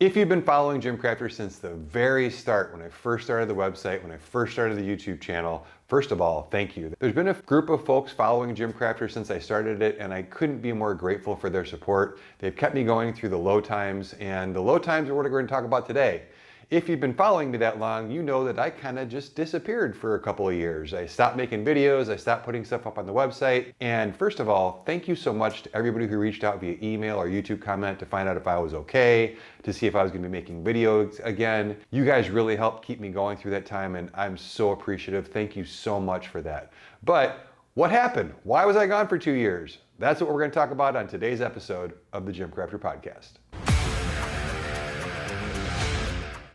If you've been following GymCrafter since the very start, when I first started the website, when I first started the YouTube channel, first of all, thank you. There's been a group of folks following GymCrafter since I started it, and I couldn't be more grateful for their support. They've kept me going through the low times, and the low times are what we're going to talk about today. If you've been following me that long, you know that I kind of just disappeared for a couple of years. I stopped making videos, I stopped putting stuff up on the website, and first of all, thank you so much to everybody who reached out via email or YouTube comment to find out if I was okay, to see if I was going to be making videos again. You guys really helped keep me going through that time, and I'm so appreciative. Thank you so much for that. But what happened? Why was I gone for 2 years? That's what we're going to talk about on today's episode of the GymCrafter podcast.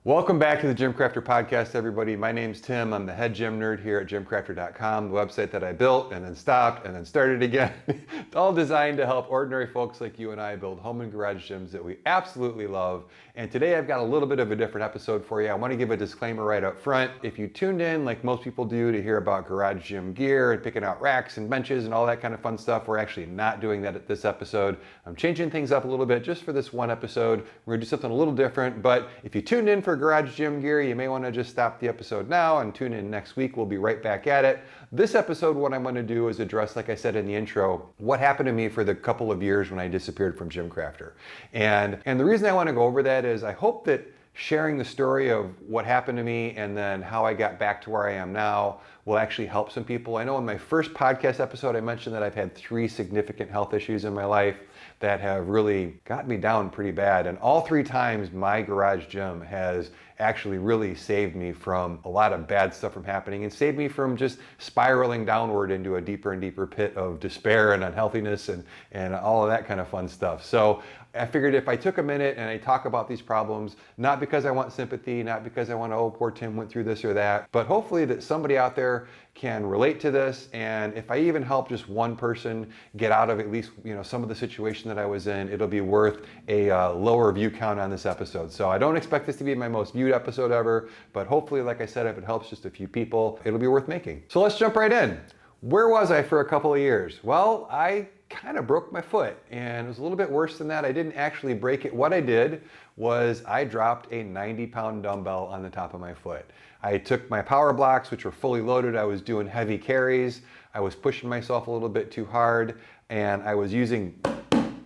Welcome back to the GymCrafter podcast, everybody. My name's Tim. I'm the head gym nerd here at gymcrafter.com, the website that I built and then stopped and then started again. It's all designed to help ordinary folks like you and I build home and garage gyms that we absolutely love. And today I've got a little bit of a different episode for you. I want to give a disclaimer right up front. If you tuned in, like most people do, to hear about garage gym gear and picking out racks and benches and all that kind of fun stuff, we're actually not doing that at this episode. I'm changing things up a little bit just for this one episode. We're going to do something a little different, but if you tuned in for garage gym gear, you may want to just stop the episode now and tune in next week. We'll be right back at it. This episode, what I'm going to do is address, like I said in the intro, what happened to me for the couple of years when I disappeared from GymCrafter. And the reason I want to go over that is I hope that sharing the story of what happened to me and then how I got back to where I am now will actually help some people. I know in my first podcast episode, I mentioned that I've had 3 significant health issues in my life that have really got me down pretty bad. And all 3 times my garage gym has actually really saved me from a lot of bad stuff from happening and saved me from just spiraling downward into a deeper and deeper pit of despair and unhealthiness and all of that kind of fun stuff. So I figured if I took a minute and I talk about these problems, not because I want sympathy, not because I want, oh, poor Tim went through this or that, but hopefully that somebody out there can relate to this. And if I even help just one person get out of at least, some of the situation that I was in, it'll be worth a lower view count on this episode. So I don't expect this to be my most viewed episode ever, but hopefully, like I said, if it helps just a few people, it'll be worth making. So let's jump right in. Where was I for a couple of years? Well, I kind of broke my foot, and it was a little bit worse than that. I didn't actually break it. What I did was I dropped a 90-pound dumbbell on the top of my foot. I took my power blocks, which were fully loaded. I was doing heavy carries. I was pushing myself a little bit too hard, and I was using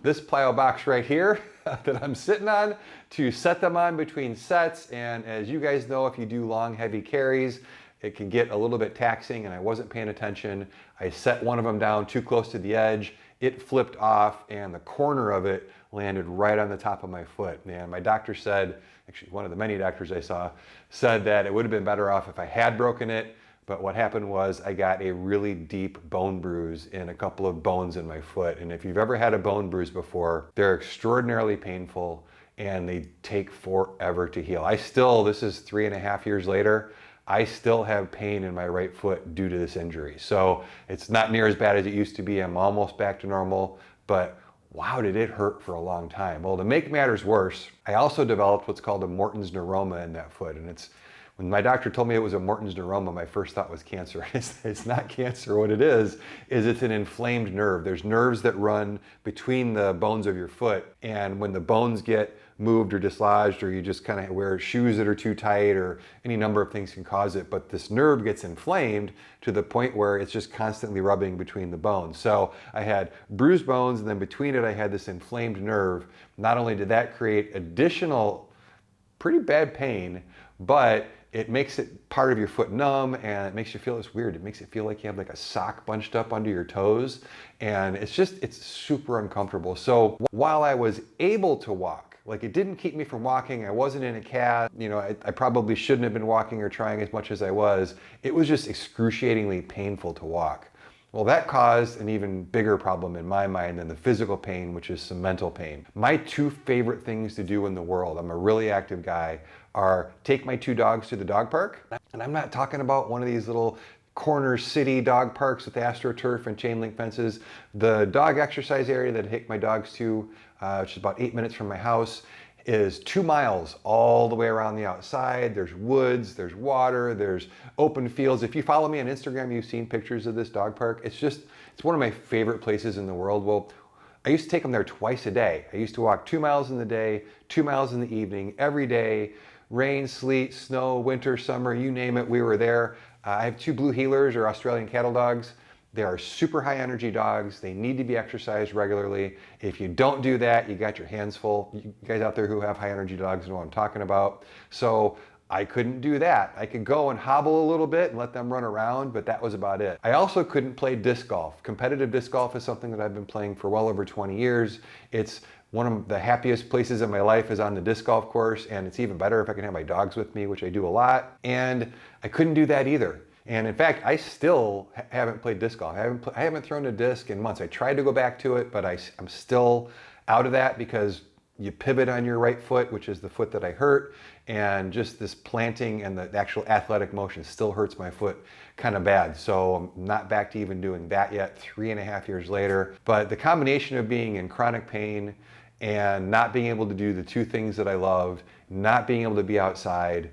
this plyo box right here that I'm sitting on to set them on between sets. And as you guys know, if you do long, heavy carries, it can get a little bit taxing, and I wasn't paying attention. I set one of them down too close to the edge. It flipped off, and the corner of it landed right on the top of my foot. And my doctor said, actually one of the many doctors I saw, said that it would have been better off if I had broken it. But what happened was I got a really deep bone bruise in a couple of bones in my foot. And if you've ever had a bone bruise before, they're extraordinarily painful and they take forever to heal. This is 3.5 years later, I still have pain in my right foot due to this injury. So it's not near as bad as it used to be. I'm almost back to normal, but wow, did it hurt for a long time. Well, to make matters worse, I also developed what's called a Morton's neuroma in that foot. And when my doctor told me it was a Morton's neuroma, my first thought was cancer. It's not cancer. What it is it's an inflamed nerve. There's nerves that run between the bones of your foot. And when the bones get moved or dislodged, or you just kind of wear shoes that are too tight, or any number of things can cause it, but this nerve gets inflamed to the point where it's just constantly rubbing between the bones. So I had bruised bones, and then between it I had this inflamed nerve. Not only did that create additional pretty bad pain, but it makes it part of your foot numb, and it makes you feel, it's weird, it makes it feel like you have like a sock bunched up under your toes, and it's super uncomfortable. So while I was able to walk, like it didn't keep me from walking, I wasn't in a cast, I probably shouldn't have been walking or trying as much as I was, it was just excruciatingly painful to walk. Well, that caused an even bigger problem in my mind than the physical pain, which is some mental pain. My 2 favorite things to do in the world, I'm a really active guy, are take my 2 dogs to the dog park. And I'm not talking about one of these little corner city dog parks with AstroTurf and chain link fences. The dog exercise area that I take my dogs to, which is about 8 minutes from my house, is 2 miles all the way around the outside. There's woods, there's water, there's open fields. If you follow me on Instagram, you've seen pictures of this dog park. It's one of my favorite places in the world. Well, I used to take them there twice a day. I used to walk 2 miles in the day, 2 miles in the evening, every day, rain, sleet, snow, winter, summer, you name it, we were there. I have 2 blue heelers or Australian cattle dogs. They are super high energy dogs. They need to be exercised regularly. If you don't do that, you got your hands full. You guys out there who have high energy dogs know what I'm talking about. So I couldn't do that. I could go and hobble a little bit and let them run around, but that was about it. I also couldn't play disc golf. Competitive disc golf is something that I've been playing for well over 20 years. It's one of the happiest places in my life is on the disc golf course, and it's even better if I can have my dogs with me, which I do a lot. And I couldn't do that either. And in fact, I still haven't played disc golf. I haven't thrown a disc in months. I tried to go back to it, but I'm still out of that because you pivot on your right foot, which is the foot that I hurt, and just this planting and the actual athletic motion still hurts my foot kind of bad. So I'm not back to even doing that yet, 3.5 years later. But the combination of being in chronic pain and not being able to do the 2 things that I loved, not being able to be outside,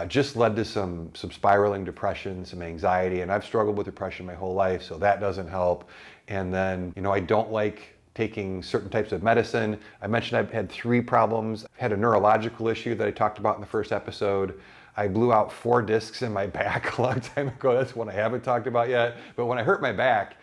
just led to some spiraling depression, some anxiety, and I've struggled with depression my whole life, so that doesn't help. And then, I don't like taking certain types of medicine. I mentioned I've had 3 problems. I had a neurological issue that I talked about in the first episode. I blew out 4 discs in my back a long time ago. That's one I haven't talked about yet. But when I hurt my back,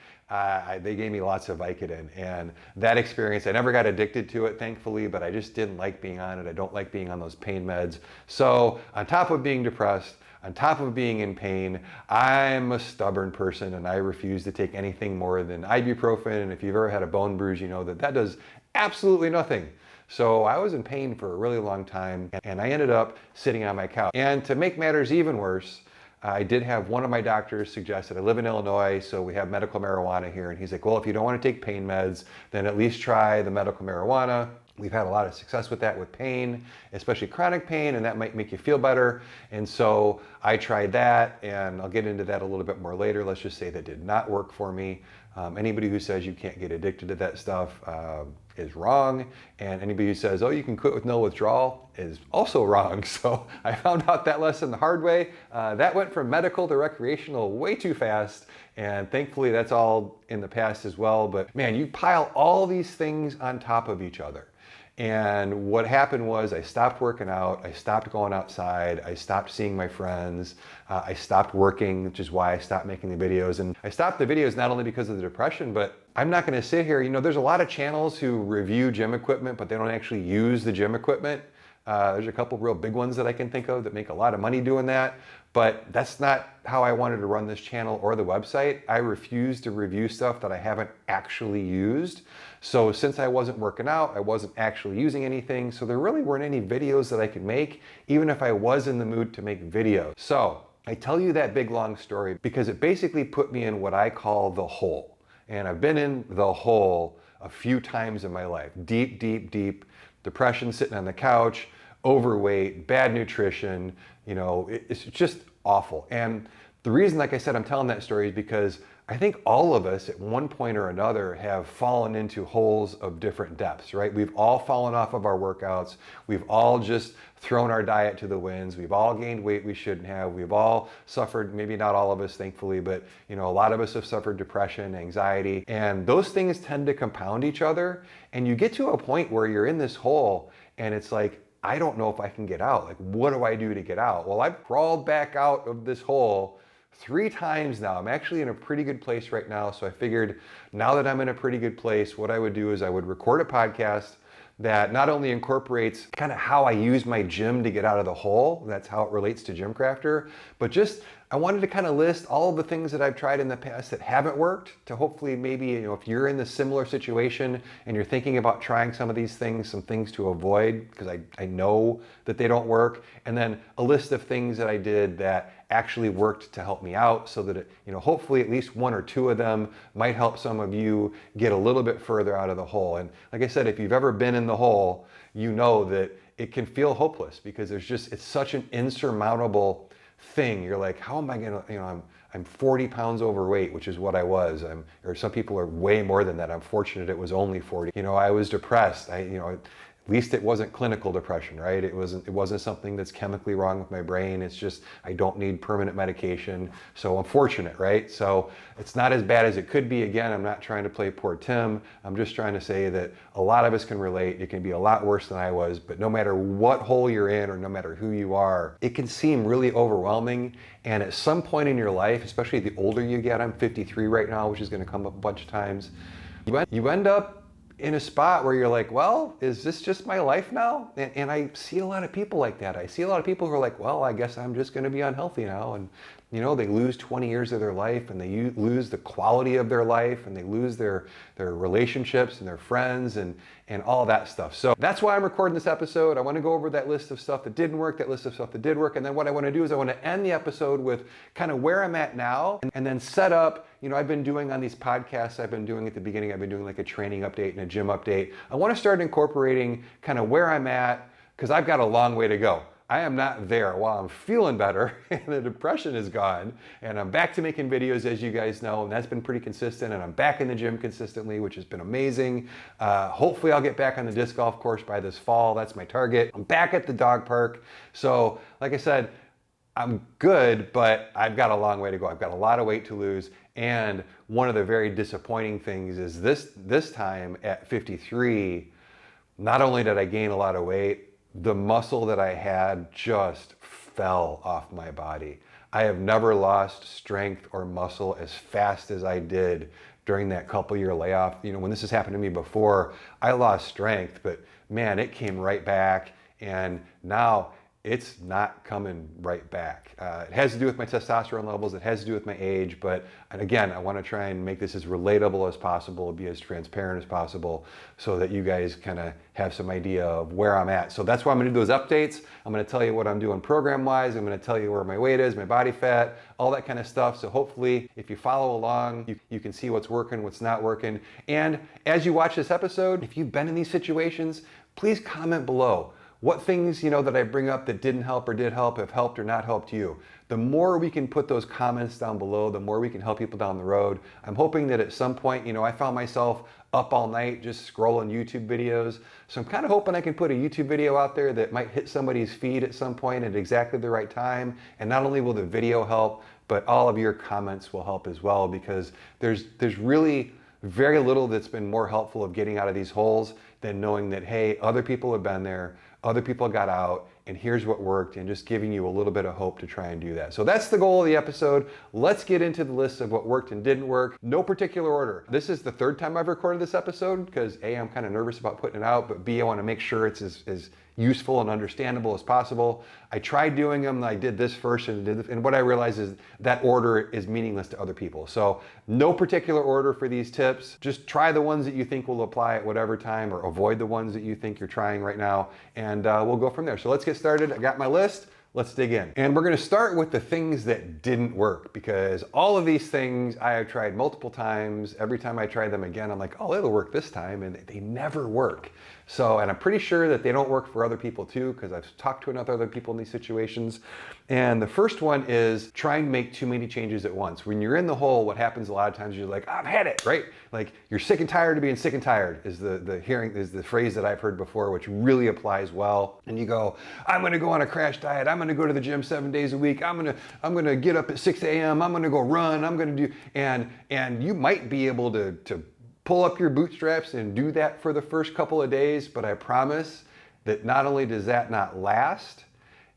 they gave me lots of Vicodin, and that experience, I never got addicted to it, thankfully, but I just didn't like being on it. I don't like being on those pain meds. So on top of being depressed, on top of being in pain, I'm a stubborn person and I refuse to take anything more than ibuprofen. And if you've ever had a bone bruise, you know that does absolutely nothing. So I was in pain for a really long time, and I ended up sitting on my couch. And to make matters even worse, I did have one of my doctors suggest that I live in Illinois, so we have medical marijuana here. And he's like, well, if you don't want to take pain meds, then at least try the medical marijuana. We've had a lot of success with that with pain, especially chronic pain, and that might make you feel better. And so I tried that, and I'll get into that a little bit more later. Let's just say that did not work for me. Anybody who says you can't get addicted to that stuff is wrong. And anybody who says, oh, you can quit with no withdrawal is also wrong. So I found out that lesson the hard way. That went from medical to recreational way too fast. And thankfully that's all in the past as well. But man, you pile all these things on top of each other. And what happened was I stopped working out, I stopped going outside, I stopped seeing my friends, I stopped working, which is why I stopped making the videos. And I stopped the videos not only because of the depression, but I'm not gonna sit here, there's a lot of channels who review gym equipment, but they don't actually use the gym equipment. There's a couple real big ones that I can think of that make a lot of money doing that, but that's not how I wanted to run this channel or the website. I refuse to review stuff that I haven't actually used. So since I wasn't working out, I wasn't actually using anything, so there really weren't any videos that I could make, even if I was in the mood to make videos. So I tell you that big long story because it basically put me in what I call the hole. And I've been in the hole a few times in my life. Deep, deep, deep depression, sitting on the couch, overweight, bad nutrition, it's just awful. And the reason, like I said, I'm telling that story is because I think all of us at one point or another have fallen into holes of different depths, right? We've all fallen off of our workouts. We've all just thrown our diet to the winds. We've all gained weight we shouldn't have. We've all suffered, maybe not all of us, thankfully, but a lot of us have suffered depression, anxiety, and those things tend to compound each other. And you get to a point where you're in this hole and it's like, I don't know if I can get out. Like, what do I do to get out? Well, I've crawled back out of this hole 3 times now. I'm actually in a pretty good place right now. So I figured now that I'm in a pretty good place, what I would do is I would record a podcast that not only incorporates kind of how I use my gym to get out of the hole, that's how it relates to GymCrafter, but just I wanted to kind of list all of the things that I've tried in the past that haven't worked to hopefully maybe, if you're in this similar situation and you're thinking about trying some of these things, some things to avoid, because I know that they don't work, and then a list of things that I did that actually worked to help me out so that hopefully at least 1 or 2 of them might help some of you get a little bit further out of the hole. And like I said, if you've ever been in the hole, you know that it can feel hopeless because it's such an insurmountable thing. You're like, how am I gonna, I'm 40 pounds overweight, which is what I was. Or some people are way more than that. I'm fortunate it was only 40. I was depressed. At least it wasn't clinical depression, right? It wasn't something that's chemically wrong with my brain. It's just, I don't need permanent medication. So I'm fortunate, right? So it's not as bad as it could be. Again, I'm not trying to play poor Tim. I'm just trying to say that a lot of us can relate. It can be a lot worse than I was, but no matter what hole you're in or no matter who you are, it can seem really overwhelming. And at some point in your life, especially the older you get, I'm 53 right now, which is going to come up a bunch of times, you end up in a spot where you're like, well, is this just my life now? And I see a lot of people like that. I see a lot of people who are like, well, I guess I'm just going to be unhealthy now. And, you know, they lose 20 years of their life, and they lose the quality of their life, and they lose their relationships and their friends and all that stuff. So that's why I'm recording this episode. I want to go over that list of stuff that didn't work, that list of stuff that did work. And then what I want to do is I want to end the episode with kind of where I'm at now, and then set up, you know, I've been doing on these podcasts, I've been doing at the beginning, I've been doing like a training update and a gym update. I want to start incorporating kind of where I'm at, because I've got a long way to go. I am not there. While I'm feeling better and the depression is gone, and I'm back to making videos, as you guys know, and that's been pretty consistent, and I'm back in the gym consistently, which has been amazing. Hopefully I'll get back on the disc golf course by this fall. That's my target. I'm back at the dog park. So like I said, I'm good, but I've got a long way to go. I've got a lot of weight to lose. And one of the very disappointing things is this time at 53, not only did I gain a lot of weight, the muscle that I had just fell off my body. I have never lost strength or muscle as fast as I did during that couple-year layoff. You know, when this has happened to me before, I lost strength, but man, it came right back, and now it's not coming right back. It has to do with my testosterone levels, it has to do with my age, but again, I want to try and make this as relatable as possible, be as transparent as possible, so that you guys kind of have some idea of where I'm at. So that's why I'm going to do those updates. I'm going to tell you what I'm doing program-wise, I'm going to tell you where my weight is, my body fat, all that kind of stuff. So hopefully, if you follow along, you can see what's working, what's not working. And as you watch this episode, if you've been in these situations, please comment below. What things, you know, that I bring up that didn't help or did help have helped or not helped you. The more we can put those comments down below, the more we can help people down the road. I'm hoping that at some point, you know, I found myself up all night just scrolling YouTube videos. So I'm kind of hoping I can put a YouTube video out there that might hit somebody's feed at some point at exactly the right time. And not only will the video help, but all of your comments will help as well, because there's really very little that's been more helpful of getting out of these holes than knowing that, hey, other people have been there, other people got out, and here's what worked, and just giving you a little bit of hope to try and do that. So that's the goal of the episode. Let's get into the list of what worked and didn't work. No particular order. This is the third time I've recorded this episode, because A, I'm kind of nervous about putting it out, but B, I want to make sure it's as useful and understandable as possible. I tried doing them, I did this first, and what I realized is that order is meaningless to other people. So no particular order for these tips. Just try the ones that you think will apply at whatever time, or avoid the ones that you think you're trying right now, and we'll go from there. So let's get started. I got my list. Let's dig in. And we're going to start with the things that didn't work, because all of these things I have tried multiple times. Every time I try them again, I'm like, oh, it'll work this time, and they never work. So, and I'm pretty sure that they don't work for other people too, because I've talked to enough other people in these situations. And the first one is trying to make too many changes at once. When you're in the hole, what happens a lot of times, you're like, I've had it, right? Like, you're sick and tired of being sick and tired is the phrase that I've heard before, which really applies well. And you go, I'm gonna go on a crash diet, I'm gonna go to the gym 7 days a week, I'm gonna get up at 6 a.m., I'm gonna go run, I'm gonna do, and you might be able to pull up your bootstraps and do that for the first couple of days, but I promise that not only does that not last,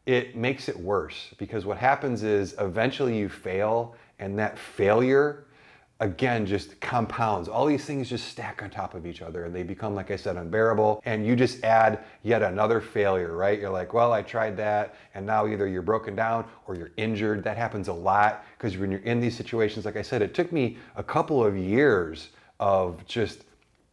it makes it worse, because what happens is eventually you fail, and that failure, again, just compounds. All these things just stack on top of each other, and they become, like I said, unbearable, and you just add yet another failure, right? You're like, well, I tried that, and now either you're broken down or you're injured. That happens a lot, because when you're in these situations, like I said, it took me a couple of years of just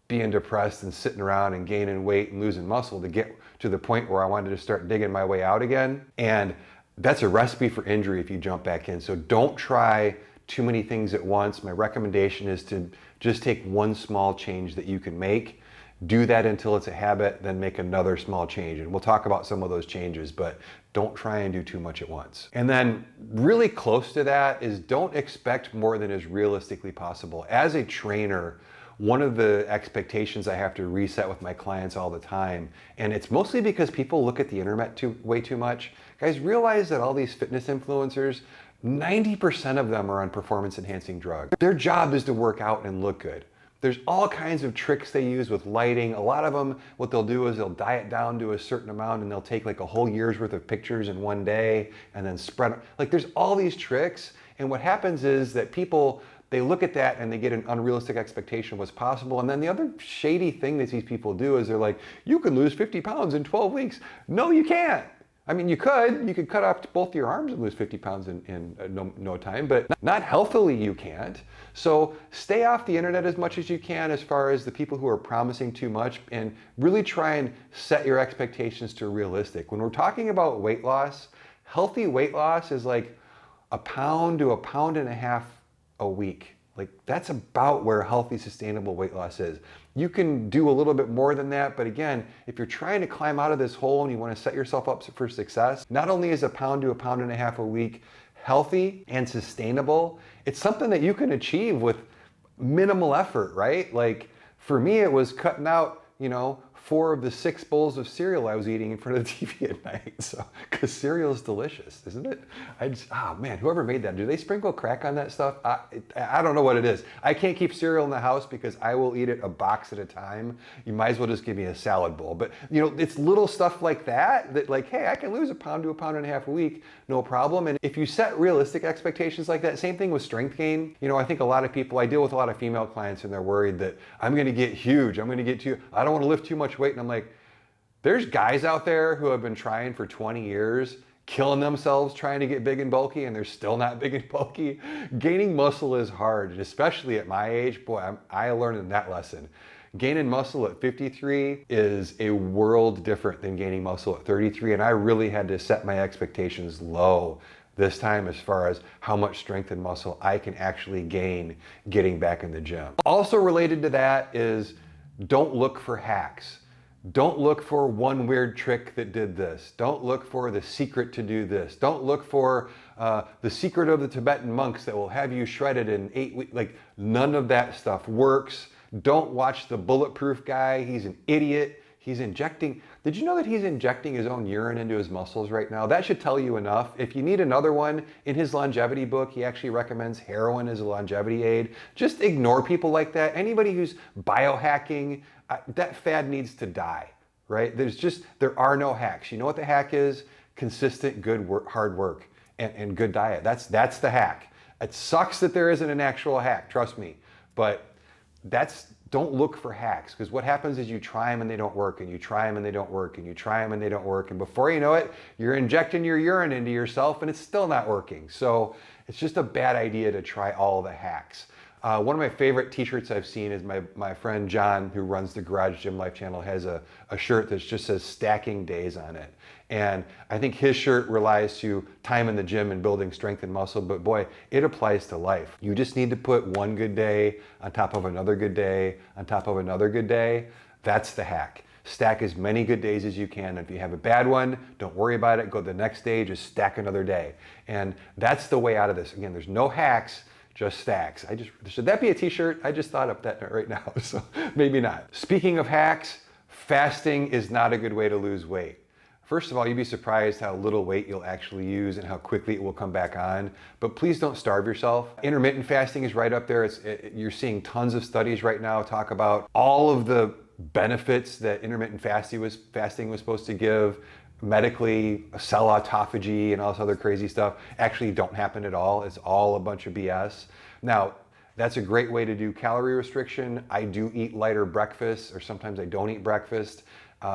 being depressed and sitting around and gaining weight and losing muscle to get to the point where I wanted to start digging my way out again. And that's a recipe for injury if you jump back in. So don't try too many things at once. My recommendation is to just take one small change that you can make, do that until it's a habit, then make another small change. And we'll talk about some of those changes, but don't try and do too much at once. And then really close to that is don't expect more than is realistically possible. As a trainer, one of the expectations I have to reset with my clients all the time, and it's mostly because people look at the internet way too much. Guys, realize that all these fitness influencers, 90% of them are on performance enhancing drugs. Their job is to work out and look good. There's all kinds of tricks they use with lighting. A lot of them, what they'll do is they'll diet down to a certain amount and they'll take like a whole year's worth of pictures in one day and then spread them. Like there's all these tricks, and what happens is that people, they look at that and they get an unrealistic expectation of what's possible. And then the other shady thing that these people do is they're like, you can lose 50 pounds in 12 weeks. No, you can't. I mean, you could cut off both your arms and lose 50 pounds in no time, but not healthily you can't. So stay off the internet as much as you can as far as the people who are promising too much, and really try and set your expectations to realistic. When we're talking about weight loss, healthy weight loss is like a pound to a pound and a half a week. Like that's about where healthy, sustainable weight loss is. You can do a little bit more than that, but again, if you're trying to climb out of this hole and you want to set yourself up for success, not only is a pound to a pound and a half a week healthy and sustainable, it's something that you can achieve with minimal effort, right? Like for me, it was cutting out, 4 of the 6 bowls of cereal I was eating in front of the TV at night. So, because cereal is delicious, isn't it? Oh man, whoever made that, do they sprinkle crack on that stuff? I don't know what it is. I can't keep cereal in the house because I will eat it a box at a time. You might as well just give me a salad bowl. But it's little stuff like that like, hey, I can lose a pound to a pound and a half a week, no problem. And if you set realistic expectations like that, same thing with strength gain. I think a lot of people, I deal with a lot of female clients and they're worried that I'm gonna get huge, I don't wanna lift too much weight. And I'm like, there's guys out there who have been trying for 20 years, killing themselves trying to get big and bulky, and they're still not big and bulky. Gaining muscle is hard, and especially at my age, boy, I learned that lesson. Gaining muscle at 53 is a world different than gaining muscle at 33, and I really had to set my expectations low this time as far as how much strength and muscle I can actually gain getting back in the gym. Also related to that is don't look for hacks. Don't look for one weird trick that did this. Don't look for the secret to do this. Don't look for the secret of the Tibetan monks that will have you shredded in 8 weeks. Like, none of that stuff works. Don't watch the bulletproof guy. He's an idiot. He's injecting. Did you know that he's injecting his own urine into his muscles right now? That should tell you enough. If you need another one, in his longevity book, he actually recommends heroin as a longevity aid. Just ignore people like that. Anybody who's biohacking, that fad needs to die, right? There are no hacks. You know what the hack is? Consistent, good work, hard work, and good diet. That's the hack. It sucks that there isn't an actual hack, trust me, but don't look for hacks, because what happens is you try them and they don't work, and you try them and they don't work, and you try them and they don't work, and before you know it, you're injecting your urine into yourself and it's still not working. So it's just a bad idea to try all the hacks. One of my favorite t-shirts I've seen is my friend John, who runs the Garage Gym Life channel, has a shirt that just says stacking days on it. And I think his shirt relies to time in the gym and building strength and muscle, but boy, it applies to life. You just need to put one good day on top of another good day on top of another good day. That's the hack. Stack as many good days as you can. If you have a bad one, don't worry about it. Go the next day, just stack another day. And that's the way out of this. Again, there's no hacks, just stacks. Should that be a t-shirt? I just thought of that right now, so maybe not. Speaking of hacks, fasting is not a good way to lose weight. First of all, you'd be surprised how little weight you'll actually use and how quickly it will come back on, but please don't starve yourself. Intermittent fasting is right up there. You're seeing tons of studies right now talk about all of the benefits that intermittent fasting was supposed to give. Medically, cell autophagy and all this other crazy stuff actually don't happen at all. It's all a bunch of BS. Now, that's a great way to do calorie restriction. I do eat lighter breakfast, or sometimes I don't eat breakfast.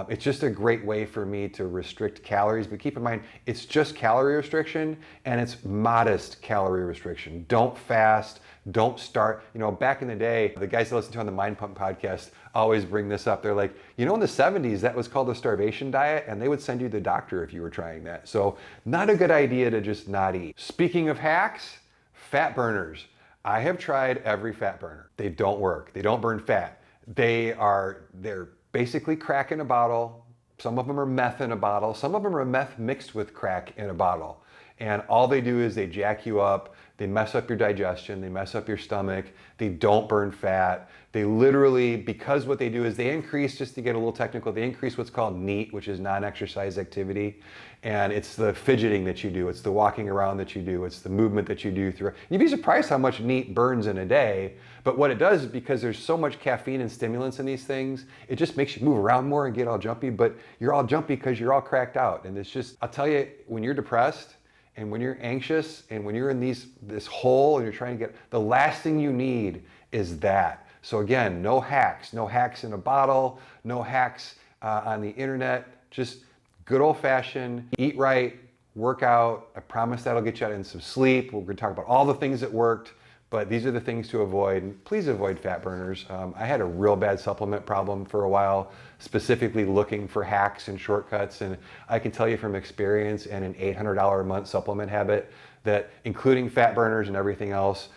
It's just a great way for me to restrict calories, but keep in mind, it's just calorie restriction, and it's modest calorie restriction. Don't fast, don't start. Back in the day, the guys that listen to on the Mind Pump podcast always bring this up. They're like, in the 70s, that was called the starvation diet, and they would send you to the doctor if you were trying that. So not a good idea to just not eat. Speaking of hacks, fat burners. I have tried every fat burner. They don't work. They don't burn fat. They're basically crack in a bottle. Some of them are meth in a bottle. Some of them are meth mixed with crack in a bottle. And all they do is they jack you up, they mess up your digestion, they mess up your stomach, they don't burn fat. They literally, because what they do is they increase, just to get a little technical, they increase what's called NEAT, which is non-exercise activity. And it's the fidgeting that you do, it's the walking around that you do, it's the movement that you do through. You'd be surprised how much NEAT burns in a day. But what it does is, because there's so much caffeine and stimulants in these things, it just makes you move around more and get all jumpy. But you're all jumpy because you're all cracked out. And it's just, I'll tell you, when you're depressed, and when you're anxious, and when you're in this hole and you're trying to get, the last thing you need is that. So again, no hacks in a bottle, no hacks on the internet, just good old fashioned, eat right, work out. I promise that'll get you in some sleep. We're gonna talk about all the things that worked, but these are the things to avoid. And please avoid fat burners. I had a real bad supplement problem for a while, specifically looking for hacks and shortcuts. And I can tell you from experience and an $800 a month supplement habit that, including fat burners and everything else,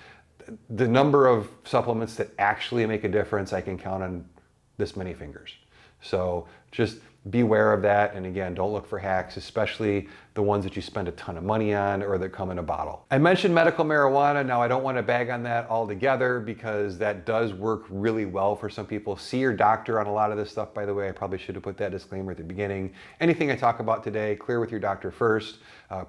the number of supplements that actually make a difference, I can count on this many fingers. So just beware of that. And again, don't look for hacks, especially the ones that you spend a ton of money on or that come in a bottle. I mentioned medical marijuana. Now, I don't want to bag on that altogether because that does work really well for some people. See your doctor on a lot of this stuff, by the way. I probably should have put that disclaimer at the beginning. Anything I talk about today, clear with your doctor first.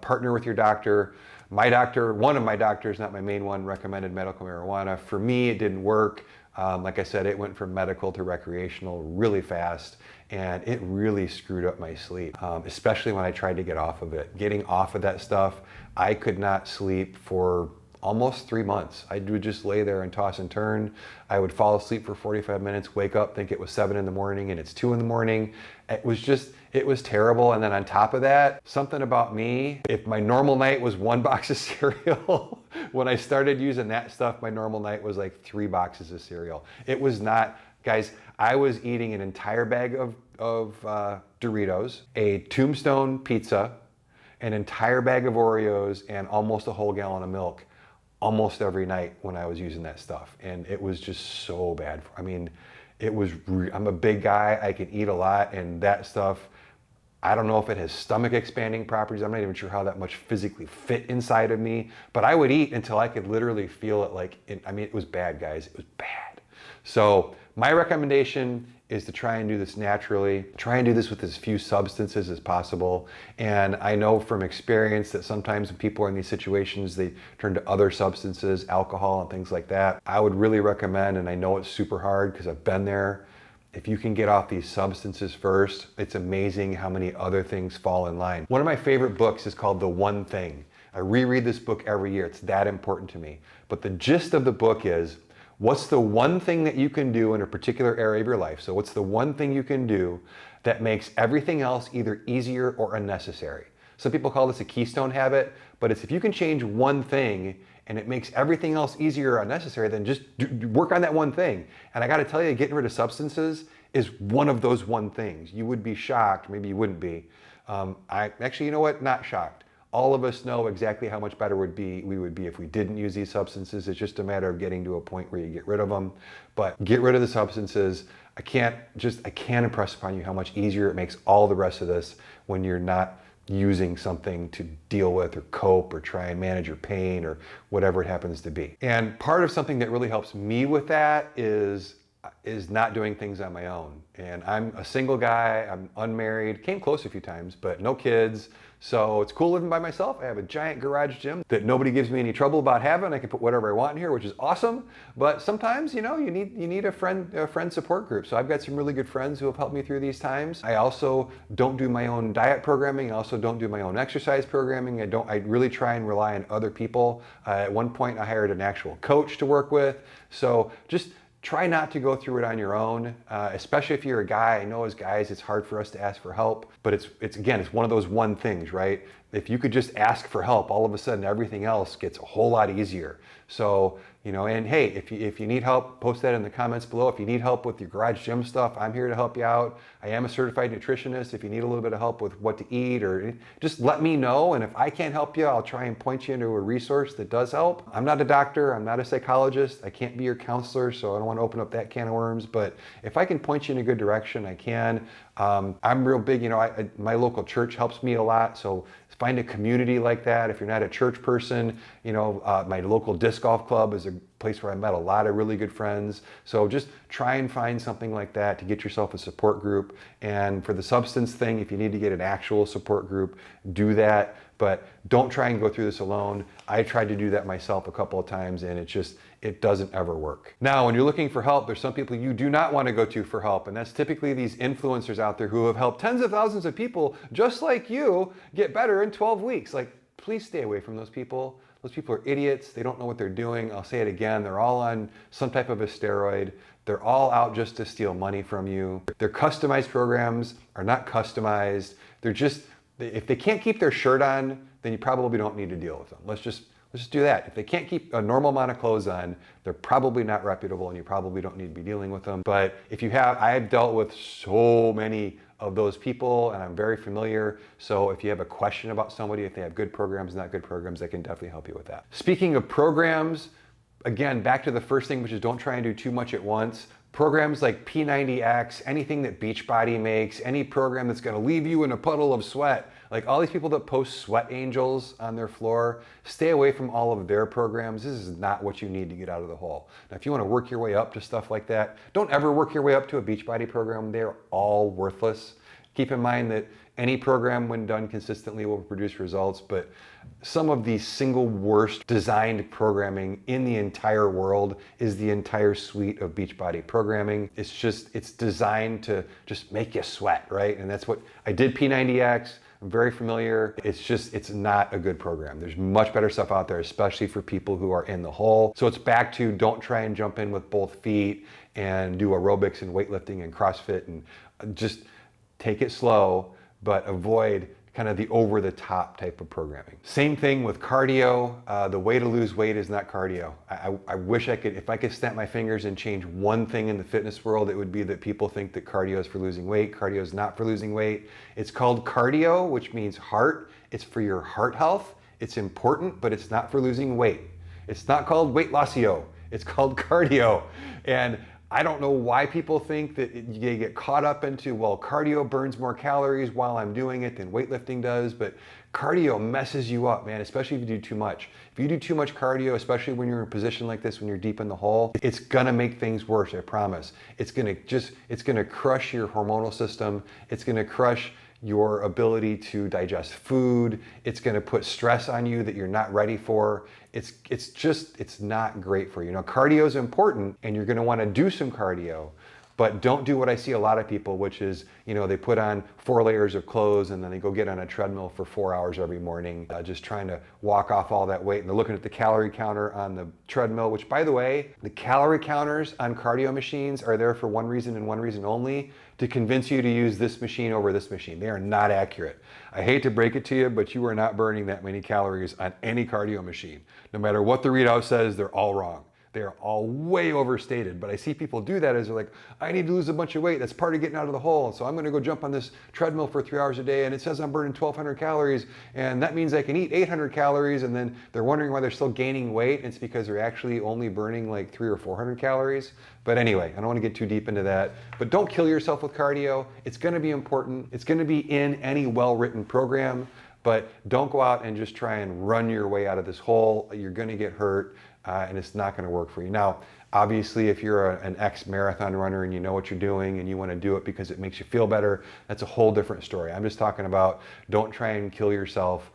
Partner with your doctor. My doctor, one of my doctors, not my main one, recommended medical marijuana. For me, it didn't work. Like I said, it went from medical to recreational really fast, and it really screwed up my sleep, especially when I tried to get off of it. Getting off of that stuff, I could not sleep for almost 3 months. I would just lay there and toss and turn. I would fall asleep for 45 minutes, wake up, think it was 7 in the morning and it's 2 in the morning. It was terrible. And then on top of that, something about me, if my normal night was 1 box of cereal, when I started using that stuff, my normal night was like 3 boxes of cereal. It was not, guys, I was eating an entire bag of Doritos, a Tombstone pizza, an entire bag of Oreos, and almost a whole gallon of milk almost every night when I was using that stuff. And it was just so bad. I mean, I'm a big guy, I can eat a lot, and that stuff, I don't know if it has stomach expanding properties. I'm not even sure how that much physically fit inside of me, but I would eat until I could literally feel it it was bad, guys. It was bad. So my recommendation is to try and do this naturally. Try and do this with as few substances as possible. And I know from experience that sometimes when people are in these situations, they turn to other substances, alcohol and things like that. I would really recommend, and I know it's super hard because I've been there, if you can get off these substances first, it's amazing how many other things fall in line. One of my favorite books is called The One Thing. I reread this book every year. It's that important to me. But the gist of the book is, what's the one thing that you can do in a particular area of your life? So what's the one thing you can do that makes everything else either easier or unnecessary? Some people call this a keystone habit, but it's if you can change one thing and it makes everything else easier or unnecessary, then just work on that one thing. And I gotta tell you, getting rid of substances is one of those one things. You would be shocked, maybe you wouldn't be. Actually, you know what? Not shocked. All of us know exactly how much better we would be if we didn't use these substances. It's just a matter of getting to a point where you get rid of them. But get rid of the substances. I can't impress upon you how much easier it makes all the rest of this when you're not using something to deal with or cope or try and manage your pain or whatever it happens to be. And part of something that really helps me with that is not doing things on my own. And I'm a single guy, I'm unmarried, came close a few times, but no kids. So it's cool living by myself. I have a giant garage gym that nobody gives me any trouble about having. I can put whatever I want in here, which is awesome. But sometimes, you need a friend support group. So I've got some really good friends who have helped me through these times. I also don't do my own diet programming. I also don't do my own exercise programming. I really try and rely on other people. At one point, I hired an actual coach to work with. So just try not to go through it on your own, especially if you're a guy. I know as guys, it's hard for us to ask for help, but it's one of those one things, right? If you could just ask for help, all of a sudden everything else gets a whole lot easier. So, and hey, if you need help, post that in the comments below. If you need help with your garage gym stuff, I'm here to help you out. I am a certified nutritionist. If you need a little bit of help with what to eat, or just let me know. And if I can't help you, I'll try and point you into a resource that does help. I'm not a doctor. I'm not a psychologist. I can't be your counselor, so I don't want to open up that can of worms. But if I can point you in a good direction, I can. I'm real big, my local church helps me a lot. So find a community like that. If you're not a church person, my local disc golf club is a place where I met a lot of really good friends. So just try and find something like that to get yourself a support group. And for the substance thing, if you need to get an actual support group, do that. But don't try and go through this alone. I tried to do that myself a couple of times, and it doesn't ever work. Now, when you're looking for help, there's some people you do not want to go to for help, and that's typically these influencers out there who have helped tens of thousands of people just like you get better in 12 weeks. Like, please stay away from those people. Those people are idiots. They don't know what they're doing. I'll say it again. They're all on some type of a steroid. They're all out just to steal money from you. Their customized programs are not customized. If they can't keep their shirt on, then you probably don't need to deal with them. Let's just do that. If they can't keep a normal amount of clothes on, they're probably not reputable and you probably don't need to be dealing with them. But I've dealt with so many of those people and I'm very familiar. So if you have a question about somebody, if they have good programs, not good programs, I can definitely help you with that. Speaking of programs, again, back to the first thing, which is don't try and do too much at once. Programs like P90X, anything that Beachbody makes, any program that's gonna leave you in a puddle of sweat, like all these people that post sweat angels on their floor, stay away from all of their programs. This is not what you need to get out of the hole. Now, if you wanna work your way up to stuff like that, don't ever work your way up to a Beachbody program. They're all worthless. Keep in mind that any program, when done consistently, will produce results, but some of the single worst designed programming in the entire world is the entire suite of Beachbody programming. It's designed to just make you sweat, right? And that's what I did. P90X, I'm very familiar. It's not a good program. There's much better stuff out there, especially for people who are in the hole. So it's back to don't try and jump in with both feet and do aerobics and weightlifting and CrossFit, and just take it slow, but avoid kind of the over-the-top type of programming. Same thing with cardio. The way to lose weight is not cardio. I wish if I could snap my fingers and change one thing in the fitness world, it would be that people think that cardio is for losing weight. Cardio is not for losing weight. It's called cardio, which means heart. It's for your heart health. It's important, but it's not for losing weight. It's not called weight lossio. It's called cardio. And I don't know why people think that they get caught up into, well, cardio burns more calories while I'm doing it than weightlifting does, but cardio messes you up, man, especially if you do too much. If you do too much cardio, especially when you're in a position like this, when you're deep in the hole, it's gonna make things worse, I promise. It's gonna crush your hormonal system. It's gonna crush your ability to digest food. It's gonna put stress on you that you're not ready for. It's not great for you. Now, cardio is important and you're gonna wanna do some cardio, but don't do what I see a lot of people, which is, they put on 4 layers of clothes and then they go get on a treadmill for 4 hours every morning, just trying to walk off all that weight. And they're looking at the calorie counter on the treadmill, which, by the way, the calorie counters on cardio machines are there for one reason and one reason only: to convince you to use this machine over this machine. They are not accurate. I hate to break it to you, but you are not burning that many calories on any cardio machine. No matter what the readout says, they're all wrong. They are all way overstated, but I see people do that as they're like, I need to lose a bunch of weight. That's part of getting out of the hole. So I'm gonna go jump on this treadmill for 3 hours a day and it says I'm burning 1,200 calories and that means I can eat 800 calories, and then they're wondering why they're still gaining weight. It's because they're actually only burning like 300 or 400 calories. But anyway, I don't wanna get too deep into that, but don't kill yourself with cardio. It's gonna be important. It's gonna be in any well-written program, but don't go out and just try and run your way out of this hole. You're gonna get hurt. And it's not gonna work for you. Now, obviously, if you're an ex-marathon runner and you know what you're doing and you wanna do it because it makes you feel better, that's a whole different story. I'm just talking about don't try and kill yourself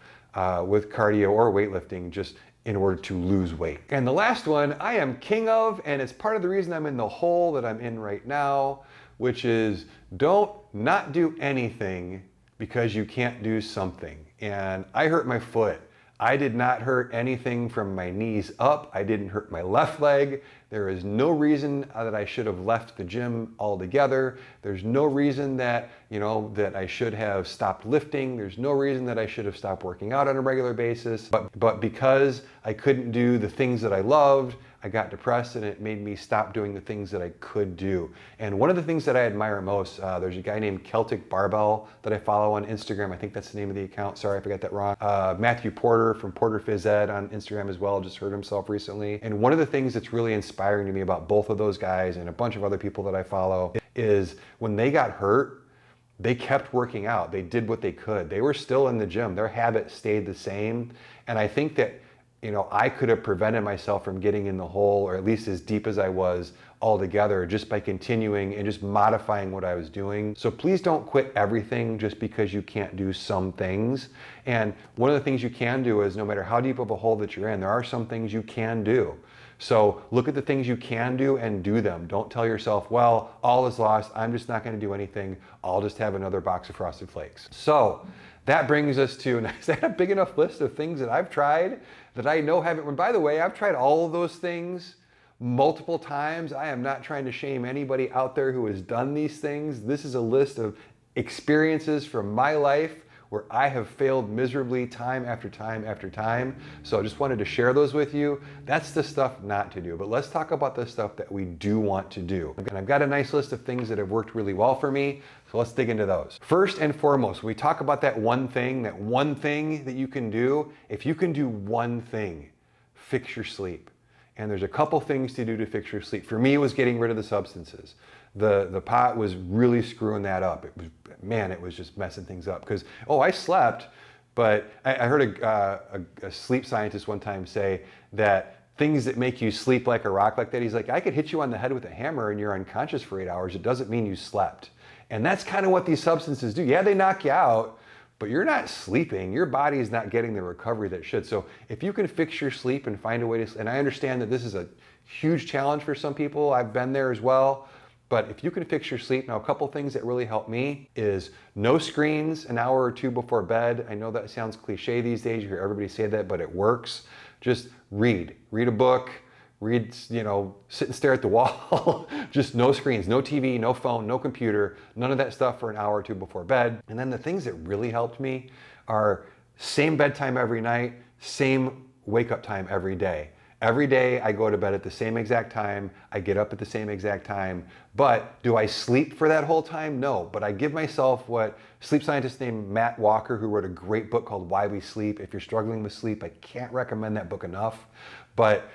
with cardio or weightlifting just in order to lose weight. And the last one I am king of, and it's part of the reason I'm in the hole that I'm in right now, which is don't not do anything because you can't do something. And I hurt my foot. I did not hurt anything from my knees up. I didn't hurt my left leg. There is no reason that I should have left the gym altogether. There's no reason that, that I should have stopped lifting. There's no reason that I should have stopped working out on a regular basis. But because I couldn't do the things that I loved, I got depressed and it made me stop doing the things that I could do. And one of the things that I admire most, there's a guy named Celtic Barbell that I follow on Instagram. I think that's the name of the account. Sorry if I got that wrong. Matthew Porter from Porter Phys Ed on Instagram as well, just hurt himself recently. And one of the things that's really inspiring to me about both of those guys and a bunch of other people that I follow is when they got hurt, they kept working out. They did what they could. They were still in the gym. Their habit stayed the same. And I think that, I could have prevented myself from getting in the hole, or at least as deep as I was altogether, just by continuing and just modifying what I was doing. So please don't quit everything just because you can't do some things. And one of the things you can do is, no matter how deep of a hole that you're in, there are some things you can do. So look at the things you can do and do them. Don't tell yourself, well, all is lost, I'm just not going to do anything, I'll just have another box of Frosted Flakes. So that brings us to, is that a big enough list of things that I've tried that I know haven't, and by the way, I've tried all of those things multiple times. I am not trying to shame anybody out there who has done these things. This is a list of experiences from my life where I have failed miserably time after time after time. So I just wanted to share those with you. That's the stuff not to do. But let's talk about the stuff that we do want to do. And I've got a nice list of things that have worked really well for me. So let's dig into those. First and foremost, we talk about that one thing that you can do. If you can do one thing, fix your sleep. And there's a couple things to do to fix your sleep. For me, it was getting rid of the substances. The pot was really screwing that up. It was just messing things up. Because, I slept, but I heard a sleep scientist one time say that things that make you sleep like a rock like that, he's like, I could hit you on the head with a hammer and you're unconscious for 8 hours. It doesn't mean you slept. And that's kind of what these substances do. Yeah, they knock you out, but you're not sleeping. Your body is not getting the recovery that it should. So if you can fix your sleep and find a way to, and I understand that this is a huge challenge for some people. I've been there as well. But if you can fix your sleep, now a couple things that really help me is no screens an hour or two before bed. I know that sounds cliche these days. You hear everybody say that, but it works. Just read a book, sit and stare at the wall. Just no screens, no TV, no phone, no computer, none of that stuff for an hour or two before bed. And then the things that really helped me are same bedtime every night, same wake up time every day. Every day I go to bed at the same exact time, I get up at the same exact time, but do I sleep for that whole time? No, but I give myself what sleep scientist named Matt Walker, who wrote a great book called Why We Sleep. If you're struggling with sleep, I can't recommend that book enough, but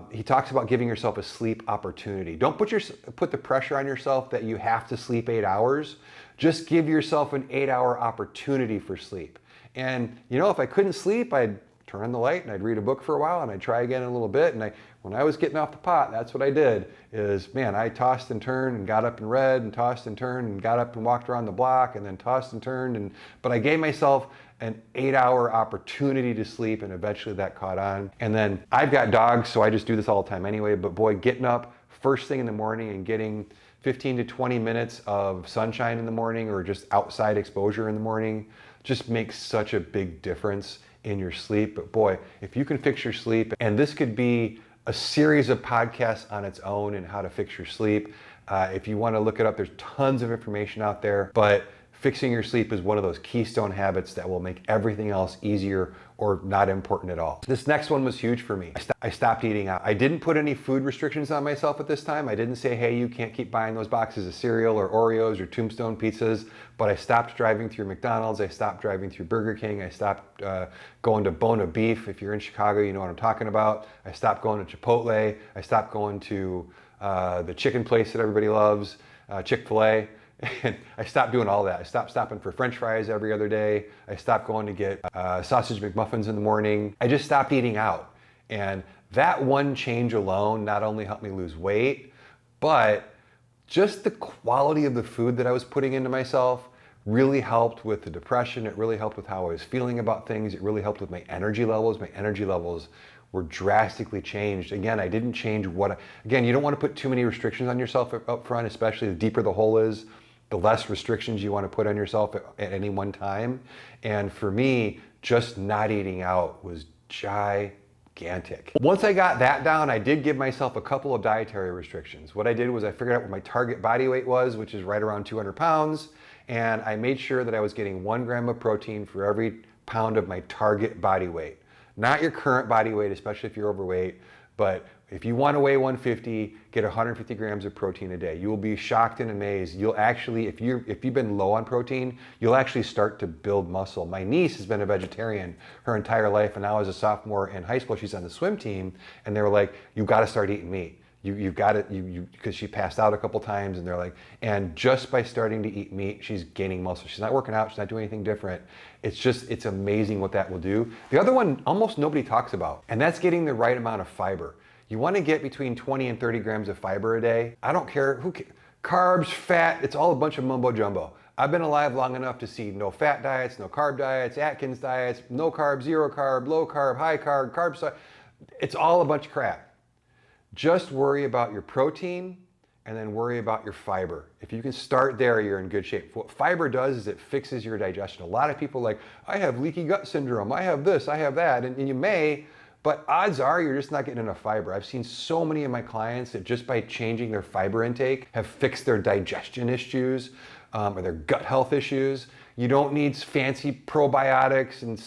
he talks about giving yourself a sleep opportunity. Don't put the pressure on yourself that you have to sleep 8 hours. Just give yourself an 8-hour opportunity for sleep. And if I couldn't sleep, I'd turn on the light and I'd read a book for a while and I'd try again in a little bit. And when I was getting off the pot, that's what I did I tossed and turned and got up and read and tossed and turned and got up and walked around the block and then tossed and turned. But I gave myself an 8-hour opportunity to sleep, and eventually that caught on. And then I've got dogs, so I just do this all the time anyway, but boy, getting up first thing in the morning and getting 15 to 20 minutes of sunshine in the morning or just outside exposure in the morning just makes such a big difference in your sleep. But boy, if you can fix your sleep, and this could be a series of podcasts on its own and how to fix your sleep. If you want to look it up, there's tons of information out there, but fixing your sleep is one of those keystone habits that will make everything else easier or not important at all. This next one was huge for me. I stopped eating out. I didn't put any food restrictions on myself at this time. I didn't say, hey, you can't keep buying those boxes of cereal or Oreos or Tombstone pizzas, but I stopped driving through McDonald's. I stopped driving through Burger King. I stopped going to Bona Beef. If you're in Chicago, you know what I'm talking about. I stopped going to Chipotle. I stopped going to the chicken place that everybody loves, Chick-fil-A. And I stopped doing all that. I stopped stopping for French fries every other day. I stopped going to get sausage McMuffins in the morning. I just stopped eating out. And that one change alone not only helped me lose weight, but just the quality of the food that I was putting into myself really helped with the depression. It really helped with how I was feeling about things. It really helped with my energy levels. My energy levels were drastically changed. Again, I didn't change again, you don't want to put too many restrictions on yourself up front, especially the deeper the hole is, the less restrictions you want to put on yourself at any one time. And for me, just not eating out was gigantic. Once I got that down, I did give myself a couple of dietary restrictions. What I did was I figured out what my target body weight was, which is right around 200 pounds. And I made sure that I was getting 1 gram of protein for every pound of my target body weight. Not your current body weight, especially if you're overweight, but if you want to weigh 150, get 150 grams of protein a day. You will be shocked and amazed. You'll actually, if you've been low on protein, you'll actually start to build muscle. My niece has been a vegetarian her entire life, and now as a sophomore in high school, she's on the swim team, and they were like, you got to start eating meat. You've got it, because she passed out a couple times, and they're like, and just by starting to eat meat, she's gaining muscle. She's not working out, she's not doing anything different. It's amazing what that will do. The other one, almost nobody talks about, and that's getting the right amount of fiber. You want to get between 20 and 30 grams of fiber a day. I don't care carbs, fat, it's all a bunch of mumbo jumbo. I've been alive long enough to see no fat diets, no carb diets, Atkins diets, no carb, zero carb, low carb, high carb, it's all a bunch of crap. Just worry about your protein and then worry about your fiber. If you can start there, you're in good shape. What fiber does is it fixes your digestion. A lot of people are like, I have leaky gut syndrome, I have this, I have that, and you may, but odds are you're just not getting enough fiber. I've seen so many of my clients that just by changing their fiber intake have fixed their digestion issues or their gut health issues. You don't need fancy probiotics and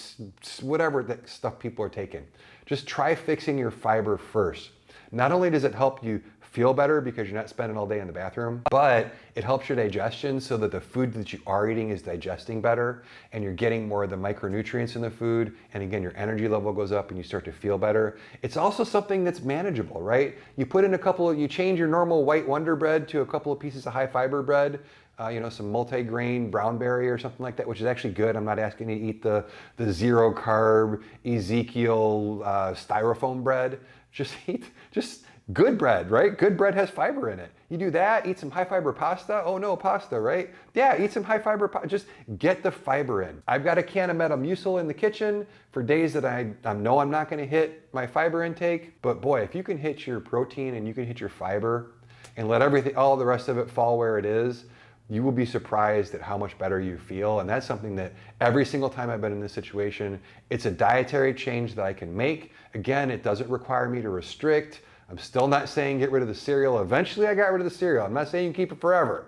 whatever that stuff people are taking. Just try fixing your fiber first. Not only does it help you feel better because you're not spending all day in the bathroom, but it helps your digestion so that the food that you are eating is digesting better and you're getting more of the micronutrients in the food. And again, your energy level goes up and you start to feel better. It's also something that's manageable, right? You put in you change your normal white Wonder bread to a couple of pieces of high fiber bread, some multi-grain brown berry or something like that, which is actually good. I'm not asking you to eat the zero carb Ezekiel styrofoam bread. Just good bread, right? Good bread has fiber in it. You do that, eat some high fiber pasta. Oh no, pasta, right? Yeah, eat some high fiber, just get the fiber in. I've got a can of Metamucil in the kitchen for days that I know I'm not gonna hit my fiber intake, but boy, if you can hit your protein and you can hit your fiber and let all the rest of it fall where it is, you will be surprised at how much better you feel. And that's something that every single time I've been in this situation, it's a dietary change that I can make. Again, it doesn't require me to restrict. I'm still not saying get rid of the cereal. Eventually I got rid of the cereal. I'm not saying you keep it forever.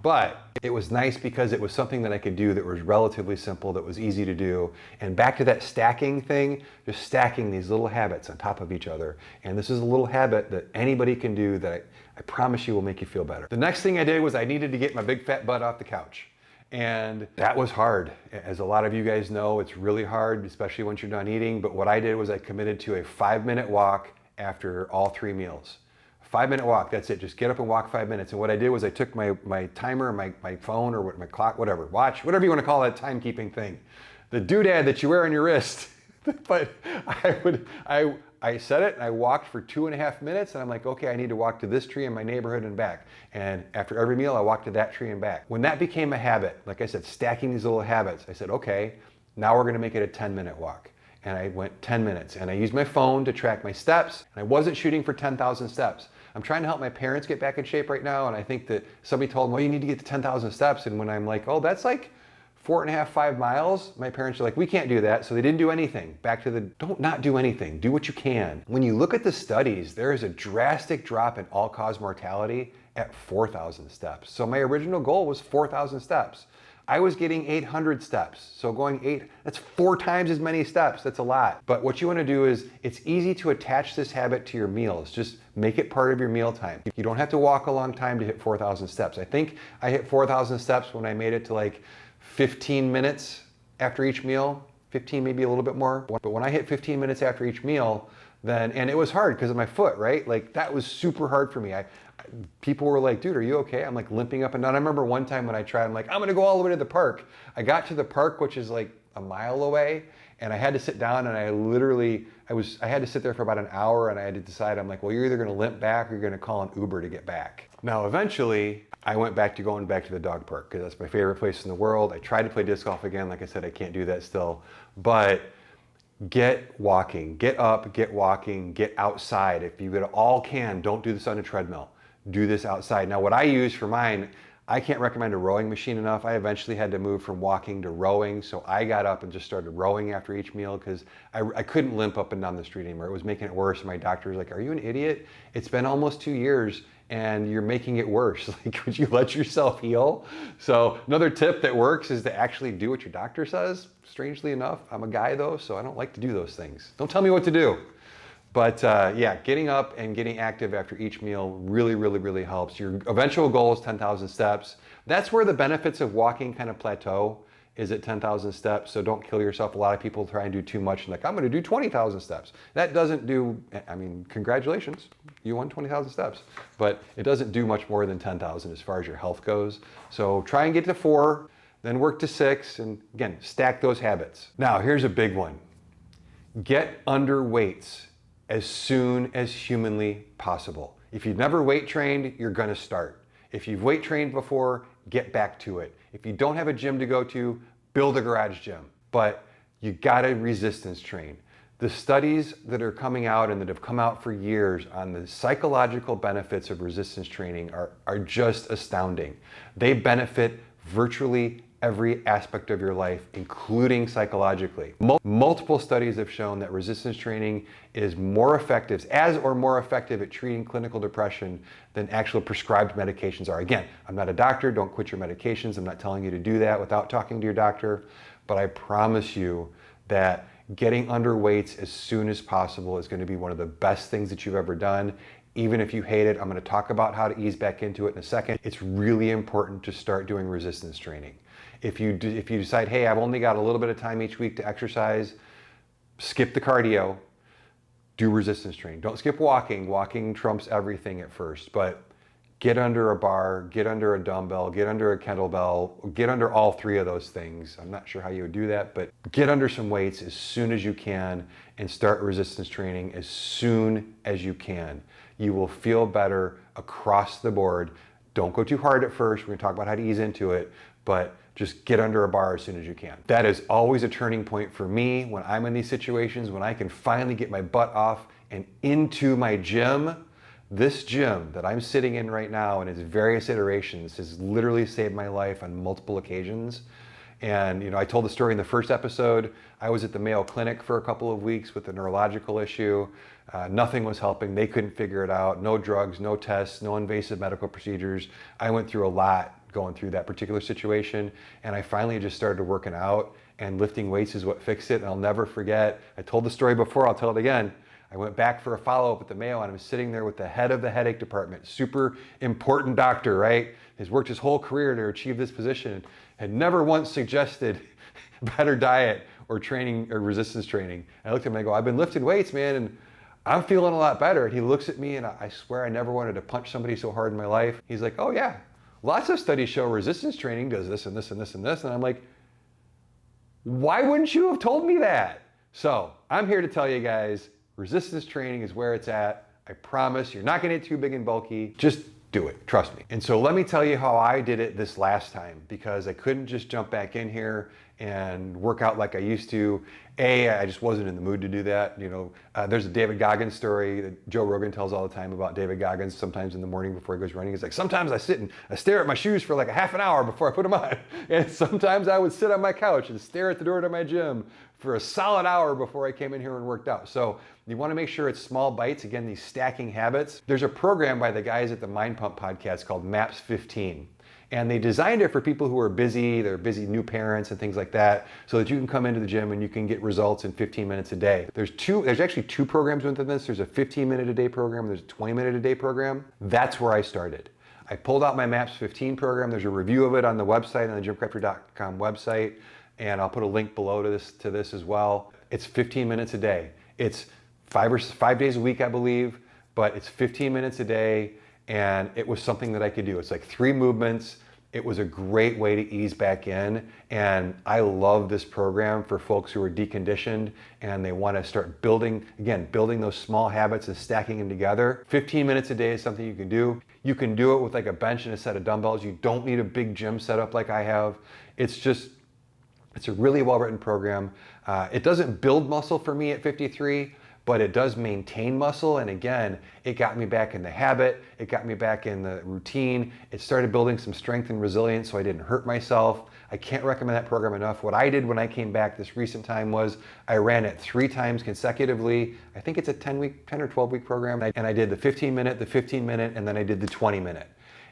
But it was nice because it was something that I could do that was relatively simple, that was easy to do. And back to that stacking thing, just stacking these little habits on top of each other. And this is a little habit that anybody can do that I promise you will make you feel better. The next thing I did was I needed to get my big fat butt off the couch. And that was hard. As a lot of you guys know, it's really hard, especially once you're done eating. But what I did was I committed to a 5-minute walk after all 3 meals. 5-minute walk, that's it. Just get up and walk 5 minutes. And what I did was I took my timer, my phone, or my clock, whatever, watch, whatever you want to call that timekeeping thing. The doodad that you wear on your wrist. But I set it and I walked for 2.5 minutes and I'm like, okay, I need to walk to this tree in my neighborhood and back. And after every meal, I walked to that tree and back. When that became a habit, like I said, stacking these little habits, I said, okay, now we're gonna make it a 10-minute walk. And I went 10 minutes and I used my phone to track my steps. And I wasn't shooting for 10,000 steps. I'm trying to help my parents get back in shape right now. And I think that somebody told them, well, you need to get to 10,000 steps. And when I'm like, oh, that's like 4.5, 5 miles, my parents are like, we can't do that. So they didn't do anything. Back to the don't not do anything. Do what you can. When you look at the studies, there is a drastic drop in all-cause mortality at 4,000 steps. So my original goal was 4,000 steps. I was getting 800 steps. So going that's 4 times as many steps. That's a lot. But what you want to do is, it's easy to attach this habit to your meals. Just make it part of your meal time. You don't have to walk a long time to hit 4,000 steps. I think I hit 4,000 steps when I made it to like 15 minutes after each meal. 15, maybe a little bit more. But when I hit 15 minutes after each meal, and it was hard because of my foot, right? Like that was super hard for me. People were like, dude, are you okay? I'm like limping up and down. I remember one time when I tried, I'm like, I'm gonna go all the way to the park. I got to the park, which is like a mile away, and I had to sit down and I had to sit there for about an hour and I had to decide, I'm like, well, you're either gonna limp back or you're gonna call an Uber to get back. Now, eventually, I went back to going back to the dog park because that's my favorite place in the world. I tried to play disc golf again. Like I said, I can't do that still, but get walking, get up, get walking, get outside. If you all can, don't do this on a treadmill. Do this outside. Now, what I use for mine, I can't recommend a rowing machine enough. I eventually had to move from walking to rowing, so I got up and just started rowing after each meal because I couldn't limp up and down the street anymore. It was making it worse. My doctor was like, are you an idiot? It's been almost 2 years and you're making it worse. Like, would you let yourself heal? So another tip that works is to actually do what your doctor says. Strangely enough, I'm a guy though, so I don't like to do those things. Don't tell me what to do. But yeah, getting up and getting active after each meal really, really, really helps. Your eventual goal is 10,000 steps. That's where the benefits of walking kind of plateau. is at 10,000 steps, so don't kill yourself. A lot of people try and do too much and like, I'm gonna do 20,000 steps. That doesn't do, I mean, congratulations, you won 20,000 steps, but it doesn't do much more than 10,000 as far as your health goes. So try and get to 4, then work to 6, and again, stack those habits. Now, here's a big one. Get under weights as soon as humanly possible. If you've never weight trained, you're gonna start. If you've weight trained before, get back to it. If you don't have a gym to go to, build a garage gym. But you gotta resistance train. The studies that are coming out and that have come out for years on the psychological benefits of resistance training are just astounding. They benefit virtually every aspect of your life, including psychologically. Multiple studies have shown that resistance training is more effective, more effective at treating clinical depression than actual prescribed medications are. Again, I'm not a doctor, don't quit your medications. I'm not telling you to do that without talking to your doctor, but I promise you that getting under weights as soon as possible is going to be one of the best things that you've ever done. Even if you hate it, I'm going to talk about how to ease back into it in a second. It's really important to start doing resistance training. If you decide, hey, I've only got a little bit of time each week to exercise, skip the cardio, do resistance training. Don't skip walking. Walking trumps everything at first, but get under a bar, get under a dumbbell, get under a kettlebell, get under all 3 of those things. I'm not sure how you would do that, but get under some weights as soon as you can and start resistance training as soon as you can. You will feel better across the board. Don't go too hard at first. We're gonna talk about how to ease into it, but just get under a bar as soon as you can. That is always a turning point for me when I'm in these situations, when I can finally get my butt off and into my gym. This gym that I'm sitting in right now in its various iterations has literally saved my life on multiple occasions. And I told the story in the first episode. I was at the Mayo Clinic for a couple of weeks with a neurological issue. Nothing was helping. They couldn't figure it out. No drugs, no tests, no invasive medical procedures. I went through a lot going through that particular situation, and I finally just started working out, and lifting weights is what fixed it. And I'll never forget, I told the story before, I'll tell it again. I went back for a follow-up at the Mayo, and I'm sitting there with the head of the headache department, super important doctor, right? He's worked his whole career to achieve this position, had never once suggested better diet or training or resistance training. And I looked at him and I go, I've been lifting weights, man, and I'm feeling a lot better. And he looks at me, and I swear I never wanted to punch somebody so hard in my life. He's like, oh yeah, lots of studies show resistance training does this and this and this and this. And I'm like, why wouldn't you have told me that? So I'm here to tell you guys, resistance training is where it's at. I promise you're not gonna get too big and bulky. Just do it, trust me. And so let me tell you how I did it this last time, because I couldn't just jump back in here and work out like I used to. I just wasn't in the mood to do that. There's a David Goggins story that Joe Rogan tells all the time about David Goggins. Sometimes in the morning before he goes running, he's like, sometimes I sit and I stare at my shoes for like a half an hour before I put them on. And sometimes I would sit on my couch and stare at the door to my gym for a solid hour before I came in here and worked out. So you want to make sure it's small bites. Again, these stacking habits. There's a program by the guys at the Mind Pump podcast called MAPS 15. And they designed it for people who are busy, they're busy new parents and things like that, so that you can come into the gym and you can get results in 15 minutes a day. There's actually 2 programs within this. There's a 15-minute a day program, there's a 20-minute a day program. That's where I started. I pulled out my MAPS 15 program. There's a review of it on the website, on the GymCrafter.com website, and I'll put a link below to this as well. It's 15 minutes a day. It's 5 days a week, I believe, but it's 15 minutes a day, and it was something that I could do. It's like 3 movements. It was a great way to ease back in, and I love this program for folks who are deconditioned and they want to start building those small habits and stacking them together. 15 minutes a day is something you can do. You can do it with like a bench and a set of dumbbells. You don't need a big gym setup like I have. It's a really well-written program. It doesn't build muscle for me at 53, but it does maintain muscle. And again, it got me back in the habit. It got me back in the routine. It started building some strength and resilience so I didn't hurt myself. I can't recommend that program enough. What I did when I came back this recent time was I ran it 3 times consecutively. I think it's a 10 or 12 week program. And I did the 15 minute, and then I did the 20 minute.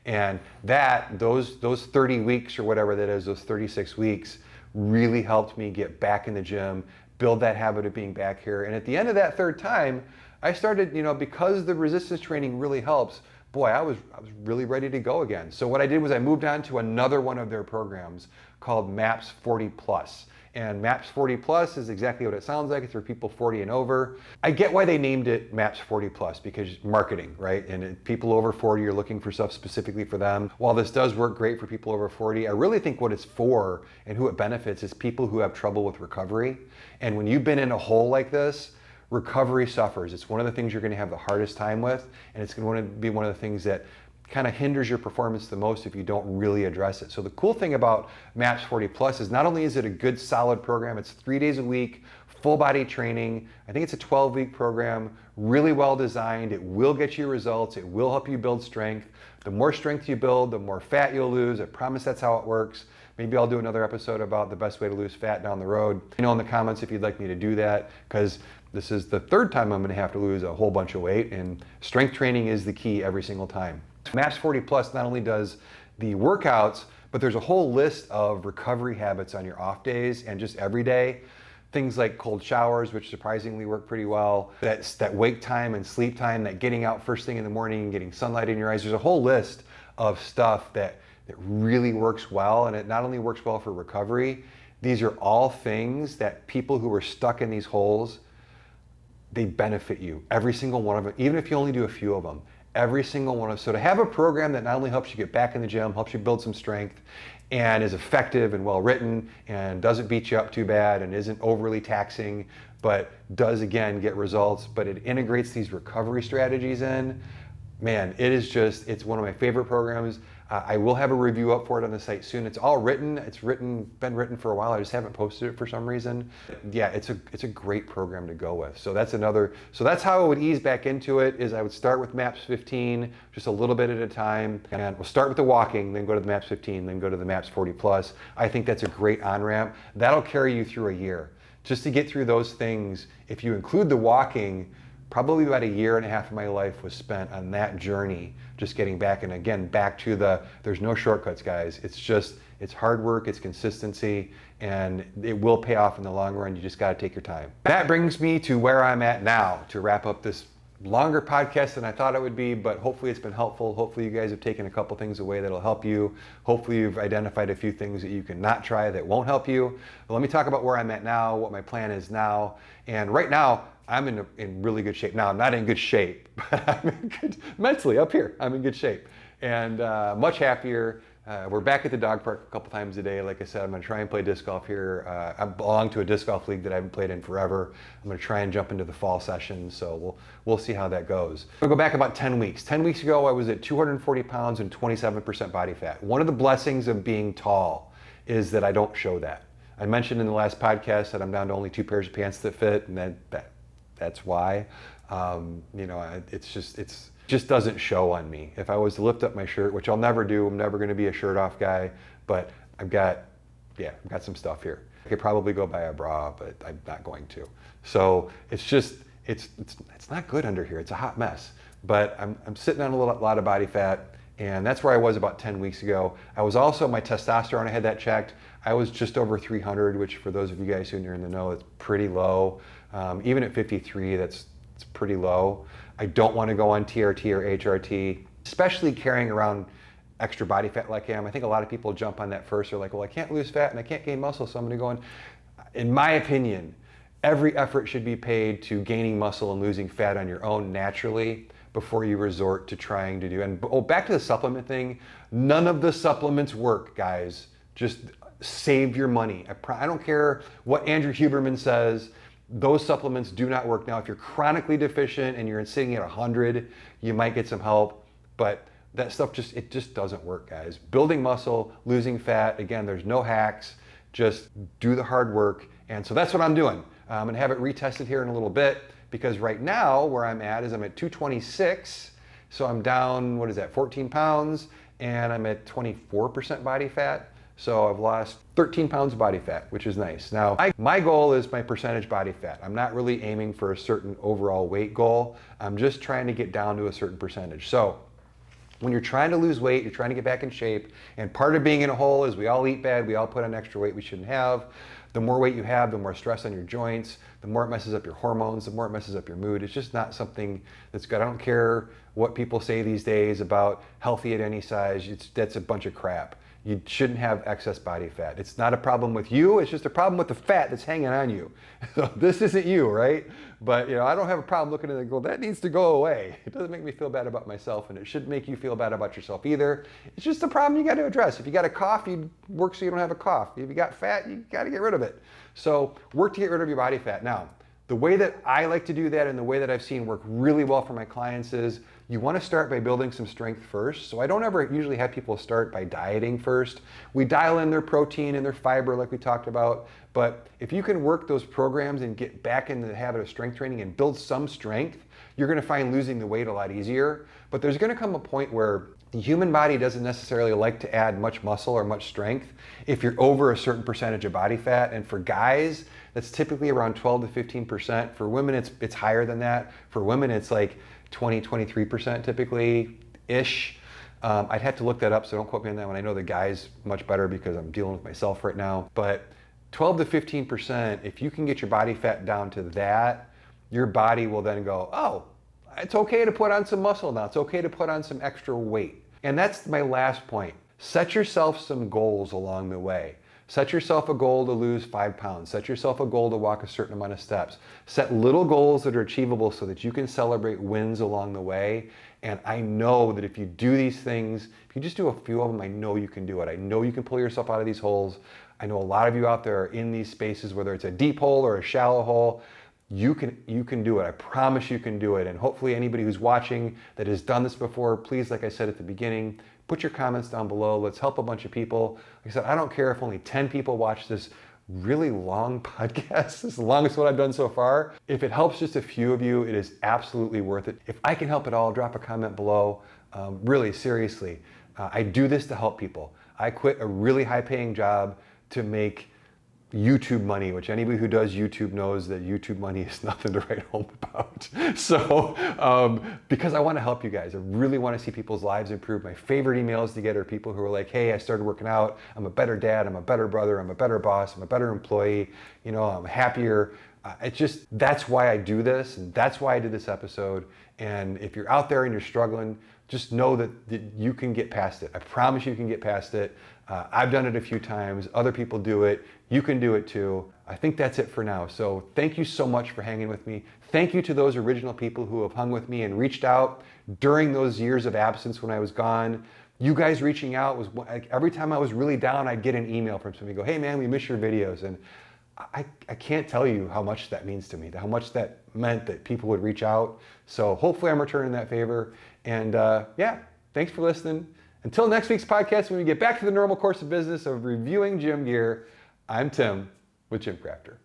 And those 30 weeks or whatever that is, those 36 weeks really helped me get back in the gym, build that habit of being back here. And at the end of that 3rd time, I started, because the resistance training really helps, boy, I was really ready to go again. So what I did was I moved on to another one of their programs called MAPS 40 Plus. And MAPS 40 Plus is exactly what it sounds like. It's for people 40 and over. I get why they named it MAPS 40 Plus, because marketing, right? And people over 40 are looking for stuff specifically for them. While this does work great for people over 40, I really think what it's for and who it benefits is people who have trouble with recovery. And when you've been in a hole like this, recovery suffers. It's one of the things you're going to have the hardest time with, and it's going to be one of the things that kind of hinders your performance the most if you don't really address it. So the cool thing about MAPS 40 Plus is not only is it a good solid program, it's 3 days a week, full body training. I think it's a 12-week program, really well designed. It will get you results. It will help you build strength. The more strength you build, the more fat you'll lose. I promise that's how it works. Maybe I'll do another episode about the best way to lose fat down the road. You know in the comments if you'd like me to do that, because this is the third time I'm going to have to lose a whole bunch of weight, and strength training is the key every single time. MAPS 40 Plus not only does the workouts, but there's a whole list of recovery habits on your off days and just every day. Things like cold showers, which surprisingly work pretty well, that wake time and sleep time, that getting out first thing in the morning and getting sunlight in your eyes. There's a whole list of stuff that really works well, and it not only works well for recovery, these are all things that people who are stuck in these holes, they benefit you. Every single one of them, even if you only do a few of them. Every single one of them. So to have a program that not only helps you get back in the gym, helps you build some strength, and is effective and well written, and doesn't beat you up too bad, and isn't overly taxing, but does again get results, but it integrates these recovery strategies in, man, it's one of my favorite programs. I will have a review up for it on the site soon. It's all written. Been written for a while. I just haven't posted it for some reason. Yeah, it's a great program to go with. So that's how I would ease back into it. Is I would start with MAPS 15, just a little bit at a time, and we'll start with the walking, then go to the MAPS 15, then go to the MAPS 40 Plus. I think that's a great on-ramp. That'll carry you through a year. Just to get through those things, if you include the walking, probably about 1.5 years of my life was spent on that journey, just getting back, and again, back to there's no shortcuts, guys. It's hard work, it's consistency, and it will pay off in the long run. You just gotta take your time. That brings me to where I'm at now to wrap up this longer podcast than I thought it would be, but hopefully it's been helpful. Hopefully you guys have taken a couple things away that'll help you. Hopefully you've identified a few things that you can not try that won't help you. But let me talk about where I'm at now, what my plan is now. And right now, I'm in really good shape. Now, I'm not in good shape, but I'm in good, mentally up here, I'm in good shape. And much happier. We're back at the dog park a couple times a day. Like I said, I'm going to try and play disc golf here. I belong to a disc golf league that I haven't played in forever. I'm going to try and jump into the fall session, so we'll see how that goes. I'll go back about 10 weeks. 10 weeks ago, I was at 240 pounds and 27% body fat. One of the blessings of being tall is that I don't show that. I mentioned in the last podcast that I'm down to only 2 pairs of pants that fit, and that's why. It just doesn't show on me. If I was to lift up my shirt, which I'll never do, I'm never going to be a shirt off guy, but I've got some stuff here. I could probably go buy a bra, but I'm not going to. So it's not good under here. It's a hot mess. But I'm sitting on a lot of body fat, and that's where I was about 10 weeks ago. I was also, my testosterone, I had that checked. I was just over 300, which for those of you guys who are in the know, it's pretty low. Even at 53, it's pretty low. I don't want to go on TRT or HRT, especially carrying around extra body fat like I am. I think a lot of people jump on that first. They're like, well, I can't lose fat and I can't gain muscle, so I'm going to go on. In my opinion, every effort should be paid to gaining muscle and losing fat on your own naturally before you resort to trying to do. And back to the supplement thing, none of the supplements work, guys. Just save your money. I don't care what Andrew Huberman says. Those supplements do not work. Now, if you're chronically deficient and you're sitting at 100, you might get some help, but that stuff it just doesn't work, guys. Building muscle, losing fat, again, there's no hacks, just do the hard work. And so that's what I'm doing. I'm gonna have it retested here in a little bit, because right now where I'm at is I'm at 226, so I'm down, 14 pounds, and I'm at 24% body fat. So I've lost 13 pounds of body fat, which is nice. Now, my goal is my percentage body fat. I'm not really aiming for a certain overall weight goal. I'm just trying to get down to a certain percentage. So when you're trying to lose weight, you're trying to get back in shape, and part of being in a hole is we all eat bad, we all put on extra weight we shouldn't have. The more weight you have, the more stress on your joints, the more it messes up your hormones, the more it messes up your mood. It's just not something that's good. I don't care what people say these days about healthy at any size. That's a bunch of crap. you shouldn't have excess body fat. It's not a problem with you, it's just a problem with the fat that's hanging on you. So this isn't you, right? But I don't have a problem looking at it and go, that needs to go away. It doesn't make me feel bad about myself, and it shouldn't make you feel bad about yourself either. It's just a problem you got to address. If you got a cough, you work so you don't have a cough. If you got fat, you got to get rid of it. So work to get rid of your body fat. Now, the way that I like to do that and the way that I've seen work really well for my clients is you want to start by building some strength first. So I don't ever usually have people start by dieting first. We dial in their protein and their fiber like we talked about. But if you can work those programs and get back into the habit of strength training and build some strength, you're going to find losing the weight a lot easier. But there's going to come a point where the human body doesn't necessarily like to add much muscle or much strength if you're over a certain percentage of body fat. And for guys, that's typically around 12 to 15%. For women, it's higher than that. For women, it's like 23% typically-ish. I'd have to look that up, so don't quote me on that one. I know the guys much better because I'm dealing with myself right now. But 12 to 15%, if you can get your body fat down to that, your body will then go, oh, it's okay to put on some muscle now. It's okay to put on some extra weight. And that's my last point. Set yourself some goals along the way. Set yourself a goal to lose 5 pounds. Set yourself a goal to walk a certain amount of steps. Set little goals that are achievable so that you can celebrate wins along the way. And I know that if you do these things, if you just do a few of them, I know you can do it. I know you can pull yourself out of these holes. I know a lot of you out there are in these spaces, whether it's a deep hole or a shallow hole. You can do it. I promise you can do it. And hopefully anybody who's watching that has done this before, please, like I said at the beginning, put your comments down below. Let's help a bunch of people. Like I said, I don't care if only 10 people watch this really long podcast. This is the longest one I've done so far. If it helps just a few of you, it is absolutely worth it. If I can help at all, drop a comment below. Really, seriously, I do this to help people. I quit a really high-paying job to make YouTube money, which anybody who does YouTube knows that YouTube money is nothing to write home about. So, because I want to help you guys, I really want to see people's lives improve. My favorite emails to get are people who are like, hey, I started working out, I'm a better dad, I'm a better brother, I'm a better boss, I'm a better employee, I'm happier. That's why I do this, and that's why I did this episode. And if you're out there and you're struggling, just know that you can get past it. I promise you can get past it. I've done it a few times. Other people do it. You can do it too. I think that's it for now. So thank you so much for hanging with me. Thank you to those original people who have hung with me and reached out during those years of absence when I was gone. You guys reaching out was like, every time I was really down, I'd get an email from somebody go, hey man, we miss your videos. And I can't tell you how much that means to me, how much that meant that people would reach out. So hopefully I'm returning that favor. And yeah, thanks for listening. Until next week's podcast, when we get back to the normal course of business of reviewing gym gear, I'm Tim with GymCrafter.